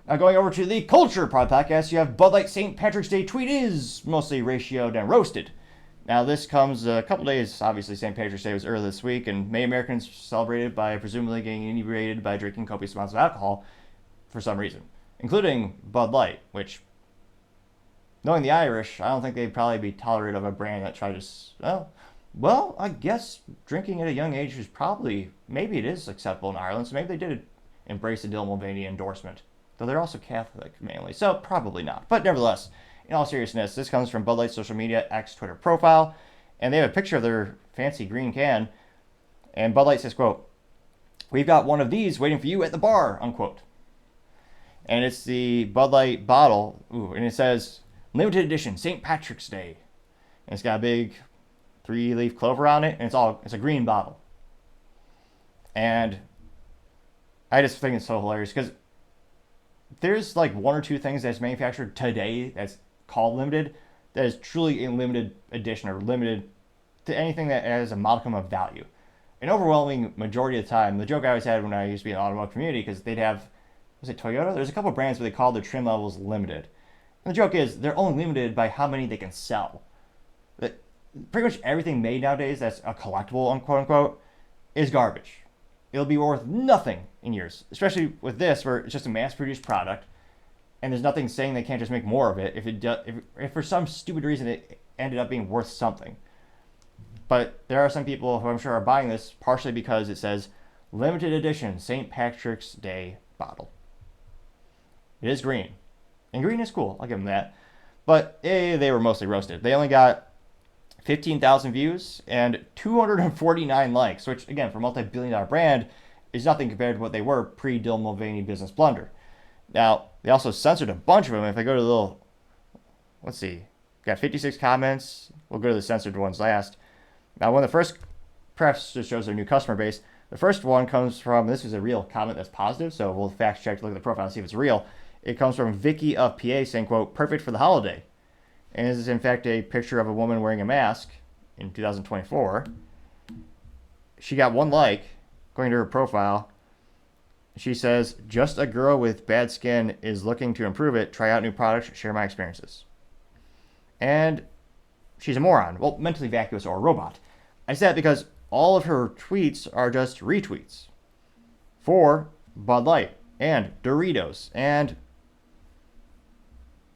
Now going over to the Culture podcast, you have Bud Light St. Patrick's Day tweet is mostly ratioed and roasted. Now this comes a couple days, obviously St. Patrick's Day was earlier this week, and many Americans celebrated by presumably getting inebriated by drinking copious amounts of alcohol for some reason, including Bud Light, which, knowing the Irish, I don't think they'd probably be tolerant of a brand that tried to, well, I guess drinking at a young age is probably, maybe it is acceptable in Ireland, so maybe they did embrace the Dylan Mulvaney endorsement. Though they're also Catholic, mainly, so probably not. But nevertheless, in all seriousness, this comes from Bud Light's social media X Twitter profile, and they have a picture of their fancy green can, and Bud Light says, quote, "We've got one of these waiting for you at the bar," unquote. And it's the Bud Light bottle, and it says, "Limited edition, St. Patrick's Day." And it's got a big 3-leaf clover on it, and it's a green bottle. And I just think it's so hilarious, because there's like one or two things that's manufactured today that's called limited, that is truly a limited edition or limited to anything that has a modicum of value. An overwhelming majority of the time, the joke I always had when I used to be in the automotive community, because they'd have, was it Toyota? There's a couple of brands where they call their trim levels limited. And the joke is they're only limited by how many they can sell. That pretty much everything made nowadays that's a collectible, unquote unquote, is garbage. It'll be worth nothing in years, especially with this, where it's just a mass-produced product, and there's nothing saying they can't just make more of it if for some stupid reason it ended up being worth something. But there are some people who I'm sure are buying this partially because it says limited edition St. Patrick's Day bottle. It is green, and green is cool. I'll give them that. But they were mostly roasted. They only got 15,000 views and 249 likes, which, again, for a multi-billion-dollar brand, is nothing compared to what they were pre-Dylan Mulvaney business blunder. Now, they also censored a bunch of them. If I go to the little, let's see, got 56 comments. We'll go to the censored ones last. Now, one of the first, perhaps just shows their new customer base. The first one comes from, this is a real comment that's positive, so we'll fact check to look at the profile and see if it's real. It comes from Vicky of PA saying, quote, "Perfect for the holiday." And this is, in fact, a picture of a woman wearing a mask in 2024. She got 1 like, going to her profile. She says, "Just a girl with bad skin is looking to improve it. Try out new products, share my experiences." And she's a moron. Well, mentally vacuous or a robot. I say that because all of her tweets are just retweets for Bud Light and Doritos and,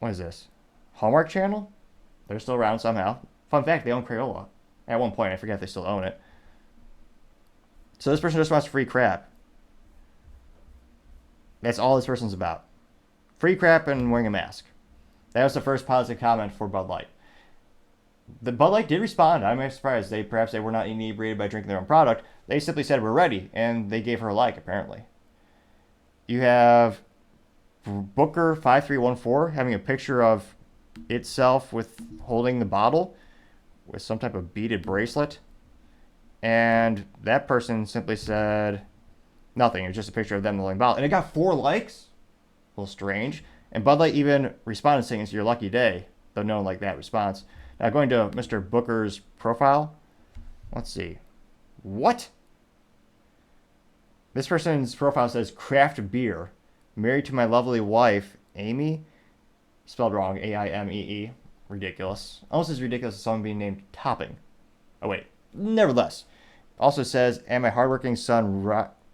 what is this? Hallmark Channel? They're still around somehow. Fun fact, they own Crayola. At one point, I forget if they still own it. So this person just wants free crap. That's all this person's about. Free crap and wearing a mask. That was the first positive comment for Bud Light. The Bud Light did respond. I'm surprised. Perhaps they were not inebriated by drinking their own product. They simply said, "We're ready," and they gave her a like, apparently. You have Booker5314 having a picture of itself with holding the bottle with some type of beaded bracelet, and that person simply said nothing. It was just a picture of them holding the bottle, and it got 4 likes. A little strange. And Bud Light even responded saying it's your lucky day, though no one liked that response. Now going to Mr. Booker's profile, let's see, what this person's profile says: "Craft beer, married to my lovely wife Amy," spelled wrong, Aimee. Ridiculous. Almost as ridiculous as someone being named Topping. Oh, wait. Nevertheless. Also says, "And my hardworking son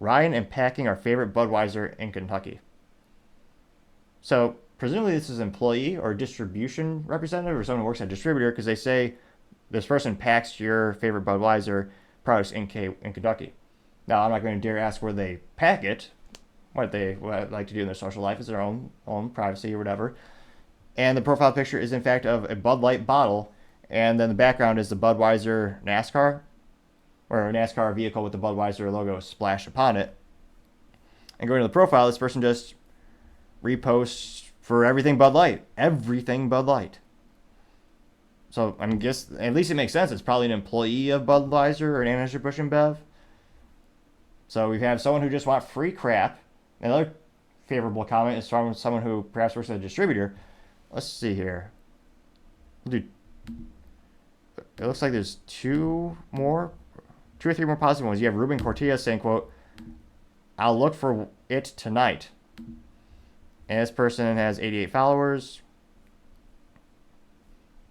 Ryan and packing our favorite Budweiser in Kentucky." So, presumably this is an employee or distribution representative or someone who works at a distributor, because they say this person packs your favorite Budweiser products in Kentucky. Now, I'm not going to dare ask where they pack it. What they like to do in their social life is their own privacy or whatever. And the profile picture is, in fact, of a Bud Light bottle. And then the background is the Budweiser NASCAR, or a NASCAR vehicle with the Budweiser logo splashed upon it. And going to the profile, this person just reposts for everything Bud Light. Everything Bud Light. So, I guess, at least it makes sense. It's probably an employee of Budweiser or Anheuser-Busch InBev. So we have someone who just wants free crap. Another favorable comment is from someone who perhaps works at a distributor. Let's see here. Dude, it looks like there's 2 or 3 more positive ones. You have Ruben Cortilla saying, quote, "I'll look for it tonight." And this person has 88 followers.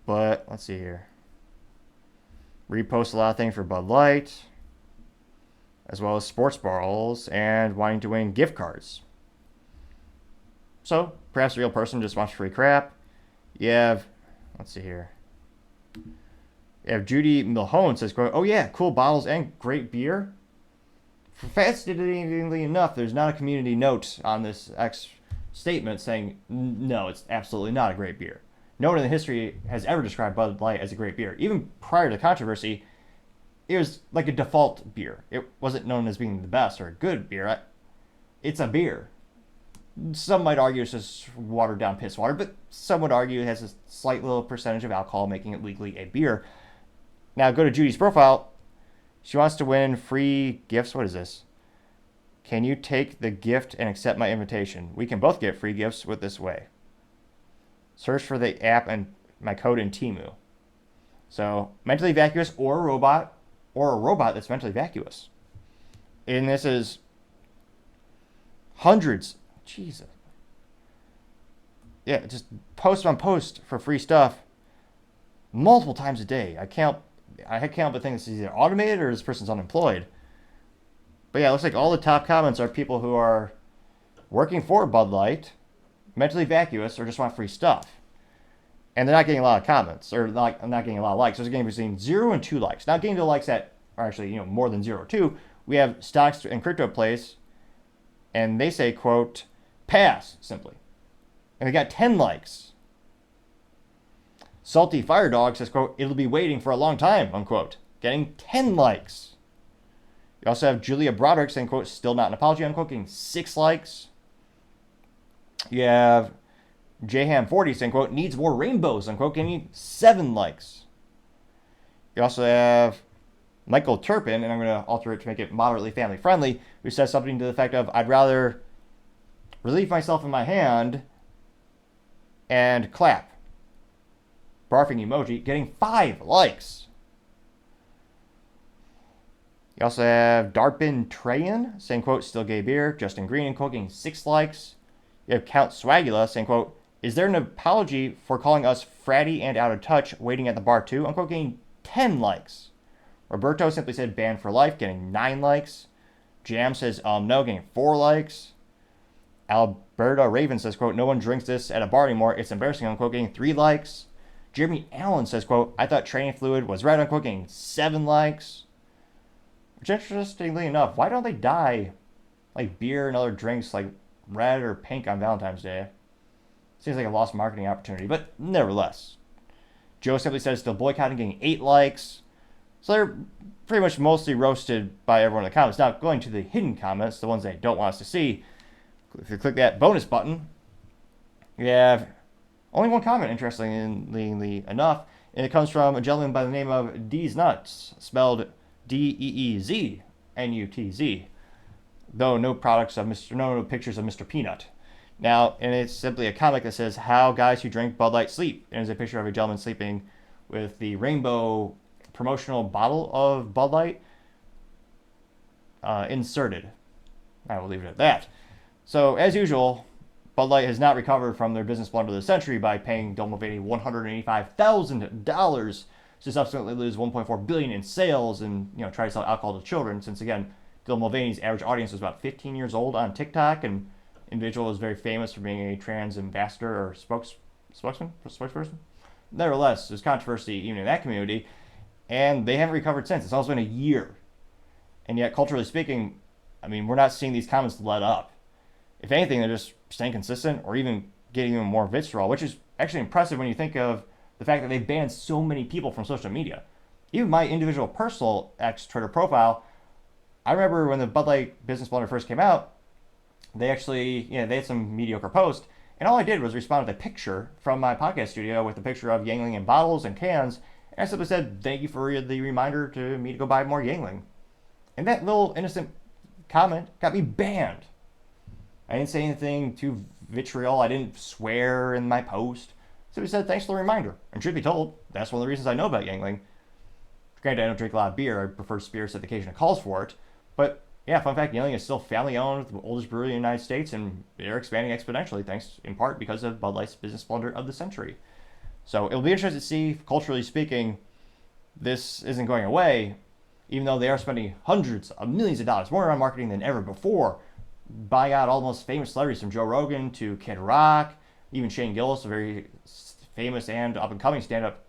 But let's see here. Repost a lot of things for Bud Light, as well as sports balls, and wanting to win gift cards. So, perhaps a real person just wants free crap. You have, let's see here. You have Judy Milhone says, quote, "Oh yeah, cool bottles and great beer." Fascinatingly enough, there's not a community note on this statement saying, no, it's absolutely not a great beer. No one in the history has ever described Bud Light as a great beer. Even prior to the controversy, it was like a default beer. It wasn't known as being the best or a good beer. It's a beer. Some might argue it's just watered down piss water, but some would argue it has a slight little percentage of alcohol, making it legally a beer. Now go to Judy's profile. She wants to win free gifts. What is this? Can you take the gift and accept my invitation? We can both get free gifts with this way. Search for the app and my code in Temu. So, mentally vacuous or a robot that's mentally vacuous. And this is hundreds. Jesus. Yeah, just post on post for free stuff multiple times a day. I can't but think this is either automated or this person's unemployed. But yeah, it looks like all the top comments are people who are working for Bud Light, mentally vacuous, or just want free stuff. And they're not getting a lot of comments, or not getting a lot of likes. They're getting between 0 and 2 likes. Not getting the likes that are actually more than 0 or 2. We have Stocks and Crypto Place, and they say, quote, "pass," simply. And they got 10 likes. Salty Fire Dog says, quote, "it'll be waiting for a long time," unquote. Getting 10 likes. You also have Julia Broderick saying, quote, "still not an apology," unquote, getting 6 likes. You have Jham40 saying, quote, "needs more rainbows," unquote, getting 7 likes. You also have Michael Turpin, and I'm going to alter it to make it moderately family friendly, who says something to the effect of, "I'd rather relieve myself in my hand and clap." Barfing emoji, getting 5 likes. You also have Darpin Trayan saying, quote, "still gay beer." Justin Green, unquote, getting 6 likes. You have Count Swagula saying, quote, "is there an apology for calling us fratty and out of touch, waiting at the bar too?" unquote, getting 10 likes. Roberto simply said "banned for life," getting 9 likes. Jam says no, getting 4 likes. Alberta Raven says, quote, "no one drinks this at a bar anymore. It's embarrassing," unquote, getting 3 likes. Jeremy Allen says, quote, "I thought training fluid was red," unquote, getting 7 likes. Which, interestingly enough, why don't they dye like beer and other drinks like red or pink on Valentine's Day? Seems like a lost marketing opportunity, but nevertheless. Joe simply says still boycotting, getting 8 likes. So they're pretty much mostly roasted by everyone in the comments. Now, going to the hidden comments, the ones they don't want us to see, if you click that bonus button, you have only one comment, interestingly enough, and it comes from a gentleman by the name of Deez Nuts, spelled DeeZNutz, though no pictures of Mr. Peanut. Now, and it's simply a comic that says "how guys who drink Bud Light sleep," and there's a picture of a gentleman sleeping with the rainbow promotional bottle of Bud Light inserted. I will leave it at that. So, as usual, Bud Light has not recovered from their business blunder of the century by paying Dylan Mulvaney $185,000 to subsequently lose $1.4 billion in sales and try to sell alcohol to children. Since again, Dylan Mulvaney's average audience was about 15 years old on TikTok, and individual is very famous for being a trans ambassador or spokesperson. Nevertheless, there's controversy even in that community, and they haven't recovered since. It's also been a year, and yet culturally speaking, I mean, we're not seeing these comments let up. If anything, they're just staying consistent or even getting even more visceral, which is actually impressive when you think of the fact that they've banned so many people from social media. Even my individual personal Twitter profile, I remember when the Bud Light business blunder first came out, they actually, they had some mediocre post, and all I did was respond with a picture from my podcast studio with a picture of Yangling in bottles and cans, and I simply said, "thank you for the reminder to me to go buy more Yangling." And that little innocent comment got me banned. I didn't say anything too vitriol. I didn't swear in my post. So we said, "thanks for the reminder." And truth be told, that's one of the reasons I know about Yangling. Granted, I don't drink a lot of beer. I prefer spirits if the occasion calls for it. But yeah, fun fact, Yuengling is still family-owned, the oldest brewery in the United States, and they're expanding exponentially, thanks in part because of Bud Light's business blunder of the century. So it'll be interesting to see, culturally speaking, this isn't going away, even though they are spending hundreds of millions of dollars, more on marketing than ever before, buying out all the most famous celebrities from Joe Rogan to Kid Rock, even Shane Gillis, a very famous and up-and-coming stand-up.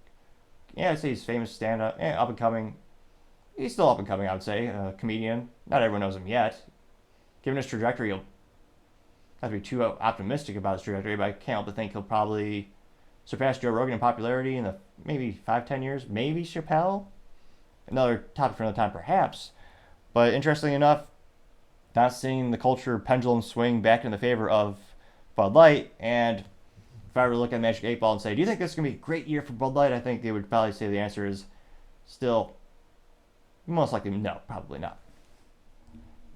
Yeah, I'd say he's famous stand-up, up-and-coming. He's still up-and-coming, I would say, comedian. Not everyone knows him yet. Given his trajectory, he'll not to be too optimistic about his trajectory, but I can't help but think he'll probably surpass Joe Rogan in popularity in the maybe 5-10 years. Maybe Chappelle. Another topic for another time, perhaps. But interestingly enough, not seeing the culture pendulum swing back in the favor of Bud Light. And if I were to look at Magic 8 Ball and say, do you think this is going to be a great year for Bud Light? I think they would probably say the answer is still most likely no, probably not.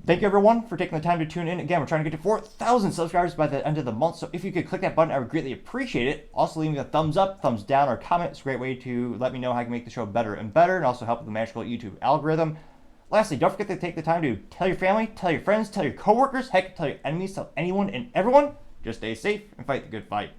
Thank you, everyone, for taking the time to tune in. Again, we're trying to get to 4,000 subscribers by the end of the month, so if you could click that button, I would greatly appreciate it. Also, leaving a thumbs up, thumbs down, or comment is a great way to let me know how I can make the show better and better, and also help with the magical YouTube algorithm. Lastly, don't forget to take the time to tell your family, tell your friends, tell your coworkers, heck, tell your enemies, tell anyone and everyone. Just stay safe and fight the good fight.